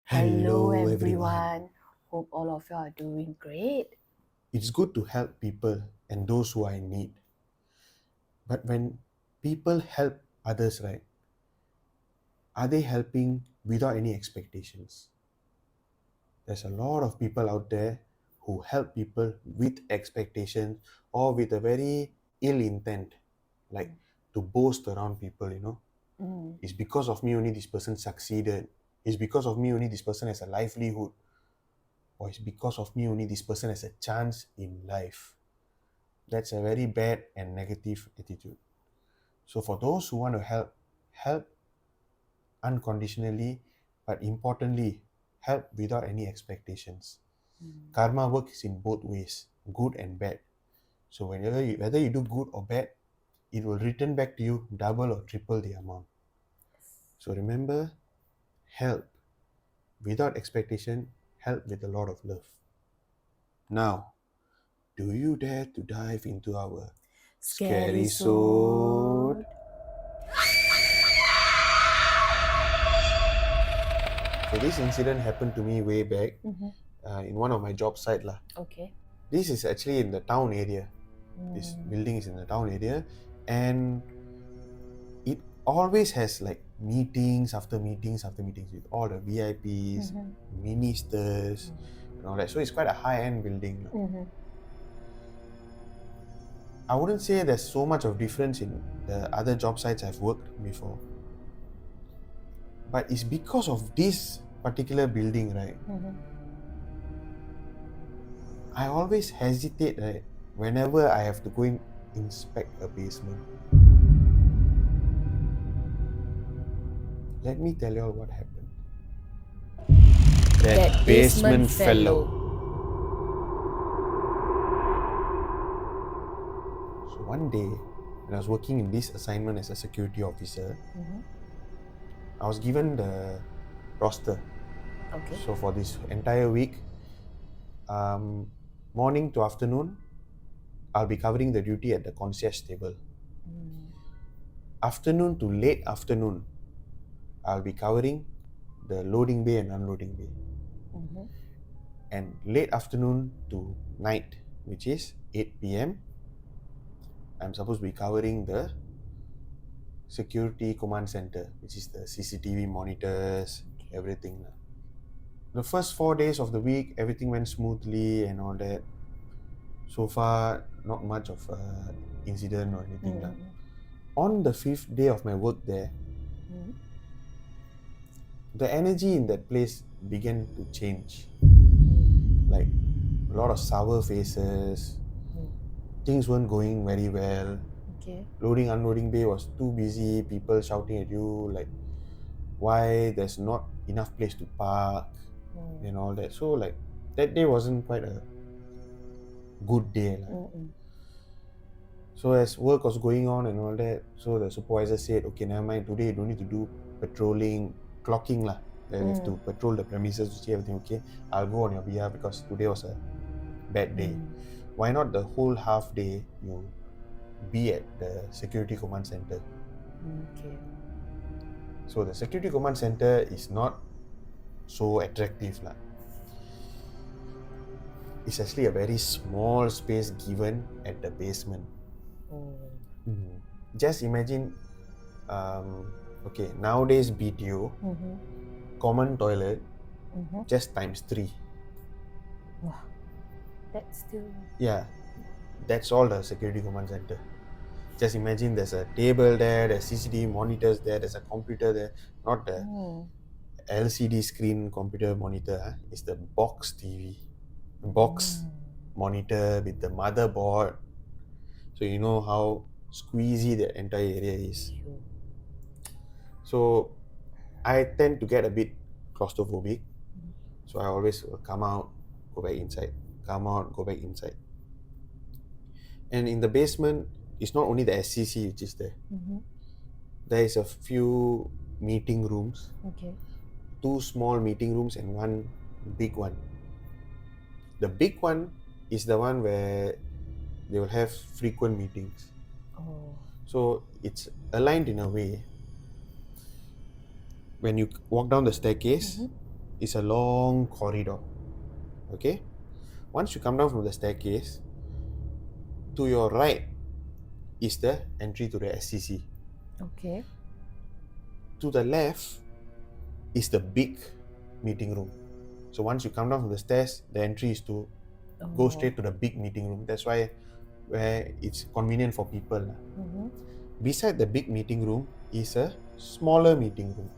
Hello Hello everyone. everyone. Hope all of you are doing great. It's good to help people and those who are in need. But when people help others, right, are they helping without any expectations? There's a lot of people out there who help people with expectations or with a very ill intent, like to boast around people. Mm, It's because of me only this person succeeded. It's because of me only this person has a livelihood. Or it's because of me only this person has a chance in life. That's a very bad and negative attitude. So for those who want to help unconditionally, but importantly, help without any expectations. mm. Karma works in both ways, good and bad. So whether you do good or bad, it will return back to you double or triple the amount. So remember, help without expectation, help with a lot of love. Now, do you dare to dive into our Scary scary sword? sword. So this incident happened to me way back Mm-hmm. in one of my job site lah. Okay. This is actually in the town area. This Mm, building is in the town area, and it always has like meetings after meetings after meetings with all the VIPs, mm-hmm. ministers, and all that. So it's quite a high-end building lah. Mm-hmm. I wouldn't say there's so much of difference in the other job sites I've worked before, but it's because of this particular building, right? Mm-hmm. I always hesitate, right, whenever I have to go and inspect a basement. Let me tell you all what happened. That basement fellow. So one day, when I was working in this assignment as a security officer, Mm-hmm. I was given the roster. Okay. So for this entire week, um, morning to afternoon, I'll be covering the duty at the concierge table. Mm, Afternoon to late afternoon, I'll be covering the loading bay and unloading bay. mm-hmm. And late afternoon to night, which is 8 p.m., I'm supposed to be covering the security command center, which is the CCTV monitors, Okay. everything. The first 4 days of the week, everything went smoothly and all that. So far, not much of a incident or anything. Mm-hmm. On the fifth day of my work there, Mm-hmm. the energy in that place began to change. Like a lot of sour faces, Mm. things weren't going very well. Okay. Loading unloading bay was too busy, people shouting at you like why there's not enough place to park Mm. and all that. So like that day wasn't quite a good day lah. Mm-mm. So as work was going on and all that, so the supervisor said, okay, never mind, today you don't need to do patrolling, clocking lah. Then you have to patrol the premises to see everything okay. I'll go on your behalf because today was a bad day. Mm. Why not the whole half day you be at the security command center? Okay. So the security command center is not so attractive lah. It's actually a very small space given at the basement. Oh. Just imagine, okay, nowadays BTO, Mm-hmm. common toilet, Mm-hmm. just times 3. Wow. That's still. Yeah, that's all the security command center. Just imagine there's a table there, there's CCTV monitors there, there's a computer there, not the Mm. LCD screen computer monitor, it's the box TV, box Mm. monitor with the motherboard. So you know how squeezy the entire area is. Sure. So I tend to get a bit claustrophobic. So I always come out, go back inside, come out, go back inside. And in the basement, it's not only the SCC which is there. Mm-hmm. There is a few meeting rooms, Okay. 2 small meeting rooms and 1 big one. The big one is the one where they will have frequent meetings. Oh. So it's aligned in a way. When you walk down the staircase, is a long corridor. Okay? Once you come down from the staircase, to your right is the entry to the SCC. Okay. To the left is the big meeting room. So once you come down from the stairs, the entry is to go Oh. straight to the big meeting room. That's why where it's convenient for people. Mm-hmm. Beside the big meeting room is a smaller meeting room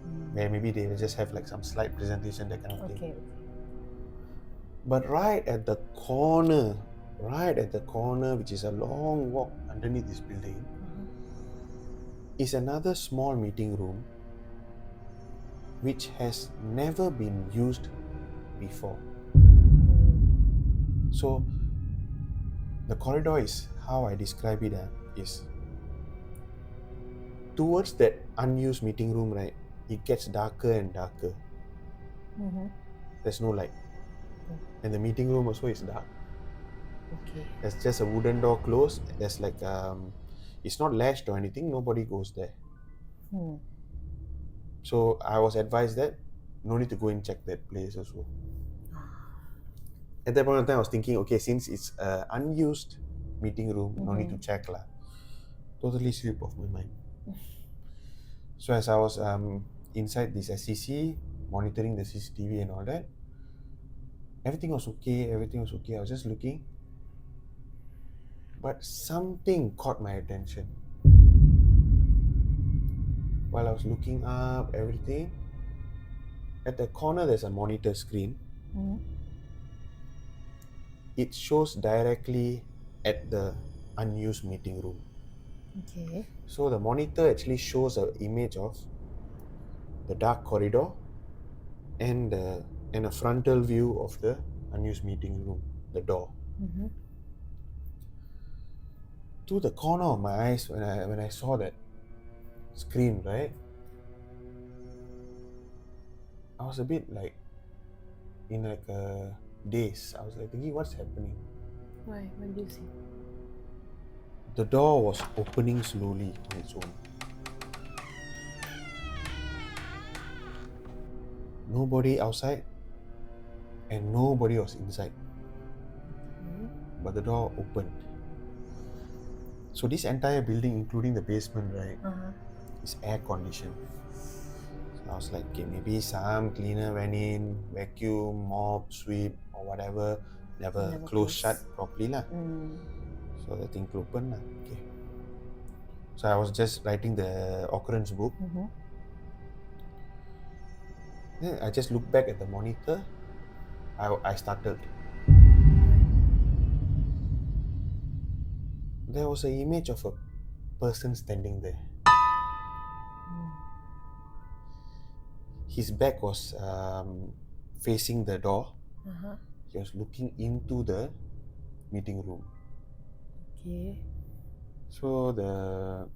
Mm. where maybe they will just have like some slide presentation, that kind of thing. Okay. Okay. But right at the corner, which is a long walk underneath this building, Uh-huh. is another small meeting room which has never been used before. Mm. So the corridor is how I describe it is towards that unused meeting room, right? It gets darker and darker. Mm-hmm. There's no light. Oh. And the meeting room also is dark. Okay. There's just a wooden door closed. There's like it's not latched or anything. Nobody goes there. Hmm. So I was advised that no need to go and check that place also. At that point of time, I was thinking, okay, since it's an unused meeting room, no need to check lah. Totally slip off my mind. So as I was inside this SCC, monitoring the CCTV and all that, everything was okay. Everything was okay. I was just looking, but something caught my attention. While I was looking up, everything, at the corner there's a monitor screen. Mm-hmm. It shows directly at the unused meeting room. Okay. So the monitor actually shows an image of the dark corridor and a frontal view of the unused meeting room, the door. Mm-hmm. To the corner of my eyes, when I saw that screen, right, I was a bit like in like a daze. I was like thinking, what's happening? Why? What do you see? The door was opening slowly on its own. Nobody outside and nobody was inside, Okay. but the door opened. So this entire building, including the basement, right, Uh-huh. is air conditioned. So I was like, okay, maybe some cleaner went in, vacuum, mop, sweep, or whatever, never Never closed close. shut properly lah. Mm. So the thing open lah. Okay. So I was just writing the occurrence book. Mm-hmm. Then I just looked back at the monitor. I startled. There was an image of a person standing there. Mm. His back was facing the door. Uh-huh. He was looking into the meeting room. Okay. So the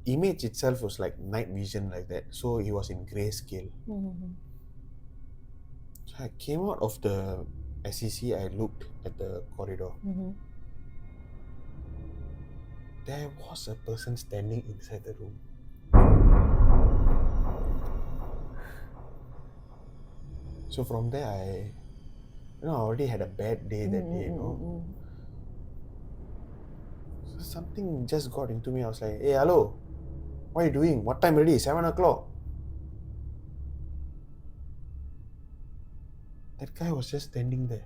image itself was like night vision like that. So he was in grayscale. Mm-hmm. So I came out of the SEC. I looked at the corridor. Mm-hmm. There was a person standing inside the room. So from there, I already had a bad day that day, So something just got into me. I was like, hey, hello, what are you doing? What time already? 7 o'clock. That guy was just standing there.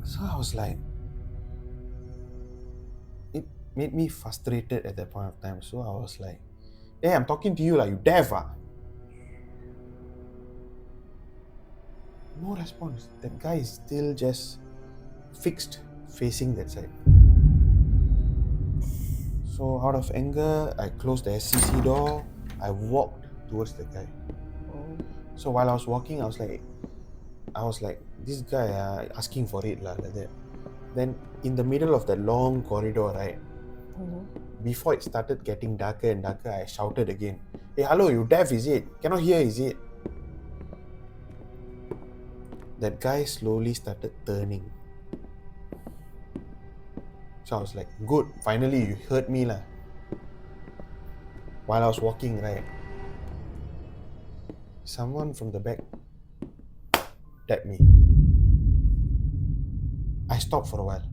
So I was like, it made me frustrated at that point of time. So I was like, hey, I'm talking to you, like, you deaf ah? No response. That guy is still just fixed facing that side. So out of anger, I closed the SCC door. I walked towards the guy. Oh. So while I was walking, I was like, this guy asking for it lah, like that. Then in the middle of that long corridor, right, before it started getting darker and darker, I shouted again, hey, hello, you deaf is it? Cannot hear is it? That guy slowly started turning. So I was like, good, finally you heard me lah. while I was walking, right, someone from the back tapped me. I stopped for a while.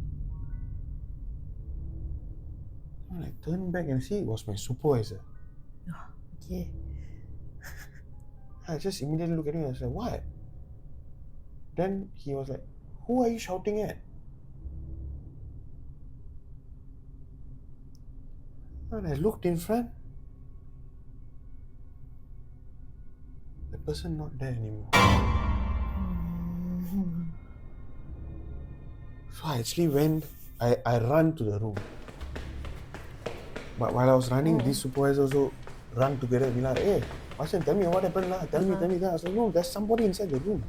And I turned back and see it was my supervisor. Okay. I just immediately looked at him and I was like, what? Then he was like, who are you shouting at? And I looked in front. The person not there anymore. Mm. So I actually went, I ran to the room. But while I was running, this supervisor also run together and be like, hey, Varshan, tell me what happened lah. Tell me. Then I was like, no, there's somebody inside the room.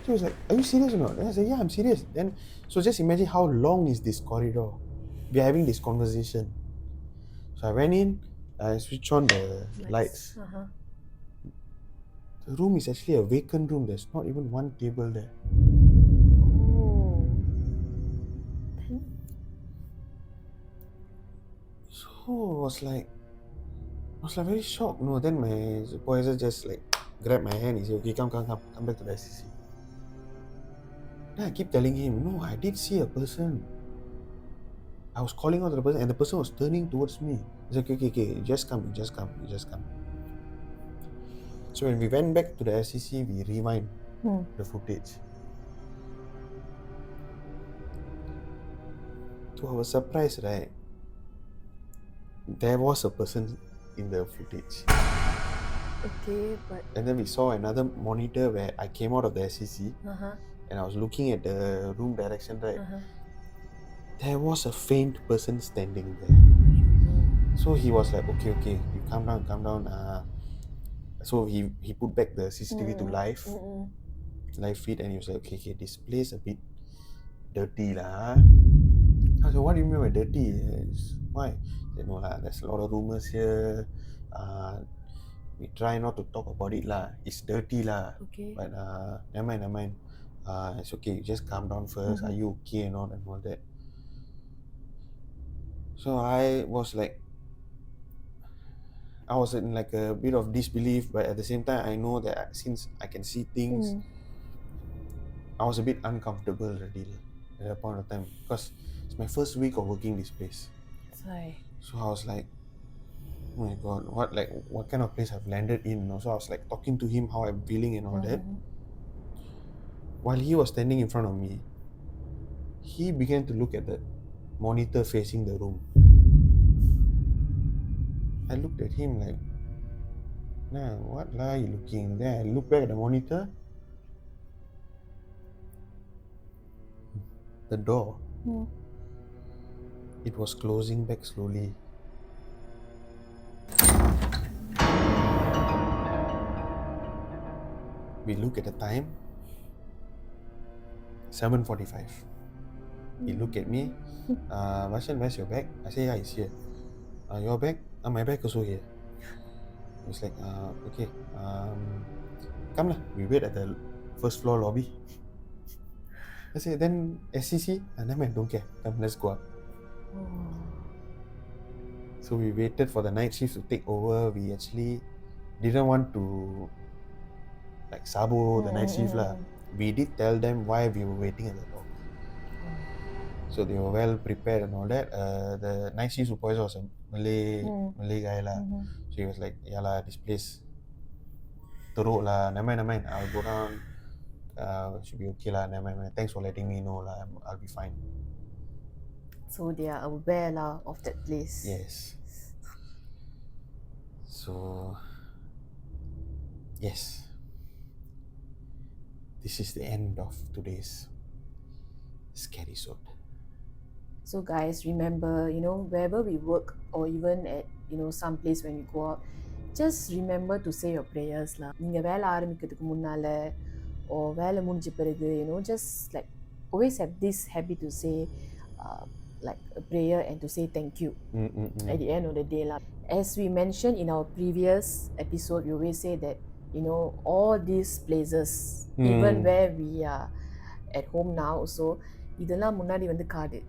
So he was like, are you serious or not? Then I said, yeah, I'm serious. Then, so just imagine how long is this corridor. We're having this conversation. So I went in, I switched on the lights. The room is actually a vacant room. There's not even one table there. Oh. Then? So I was like very shocked. No, then my supervisor just like grabbed my hand. He said, okay, come back to the SCC. Then I keep telling him, no, I did see a person. I was calling out to the person and the person was turning towards me. He's like, okay, just come. So when we went back to the SCC, we rewind the footage. To our surprise, right, there was a person in the footage. Okay, but And then we saw another monitor where I came out of the SCC and I was looking at the room direction, right? There was a faint person standing there. So he was like, okay, you calm down. So he put back the CCTV to live feed, and he was like, okay, this place a bit dirty lah. I said, what do you mean by dirty? Why? He said, no lah, there's a lot of rumors here. We try not to talk about it lah. It's dirty lah. Okay. But never mind. It's okay. Just calm down first. Are you okay and all that? So I was in like a bit of disbelief, but at the same time, I know that since I can see things, I was a bit uncomfortable already at that point of time because it's my first week of working this place. That's why. So I was like, oh my god, what kind of place I've landed in? So I was like talking to him how I'm feeling and all that. While he was standing in front of me, he began to look at the monitor facing the room. I looked at him like, nah, what lah are you looking? Then I looked back at the monitor. The door, it was closing back slowly. We look at the time, 7:45. He looked at me, Varshan, where's your bag? I say, yeah, it's here. Your bag? My bag also here. He was like, okay, come lah. We wait at the first floor lobby. I said, then SCC? Never mind, don't care. Come, let's go up. So we waited for the night shift to take over. We actually didn't want to like sabo the night shift lah. We did tell them why we were waiting at the lobby. So they were well prepared and all that. The night shift supervisor was a Malay guy lah. So he was like, yeah lah, this place teruk lah. Never mind. I'll go down. Should be okay lah. Never mind. Thanks for letting me know lah. I'll be fine. So they are aware lah of that place. Yes. So yes. This is the end of today's scary episode. So guys, remember, wherever we work or even at, some place when we go out, just remember to say your prayers lah. நீங்க வேலை ஆரம்பிக்கிறதுக்கு முன்னால or வேலை முடிஞ்ச பிறகு, just like always have this habit to say like a prayer and to say thank you at the end of the day lah. As we mentioned in our previous episode, we always say that all these places, even where we are at home now also, இதெல்லாம் முன்னாடி வந்து காடு.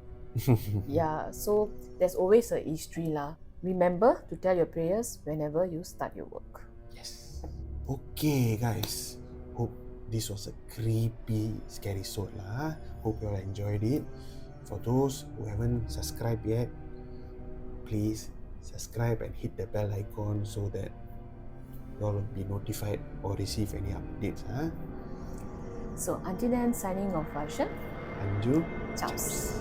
Yeah, so there's always a history lah. Remember to tell your prayers whenever you start your work. Yes. Okay, guys. Hope this was a creepy, scary episode lah. Hope you all enjoyed it. For those who haven't subscribed yet, please subscribe and hit the bell icon so that you all will be notified or receive any updates. So until then, signing off, Varshan. Anju, Chaos.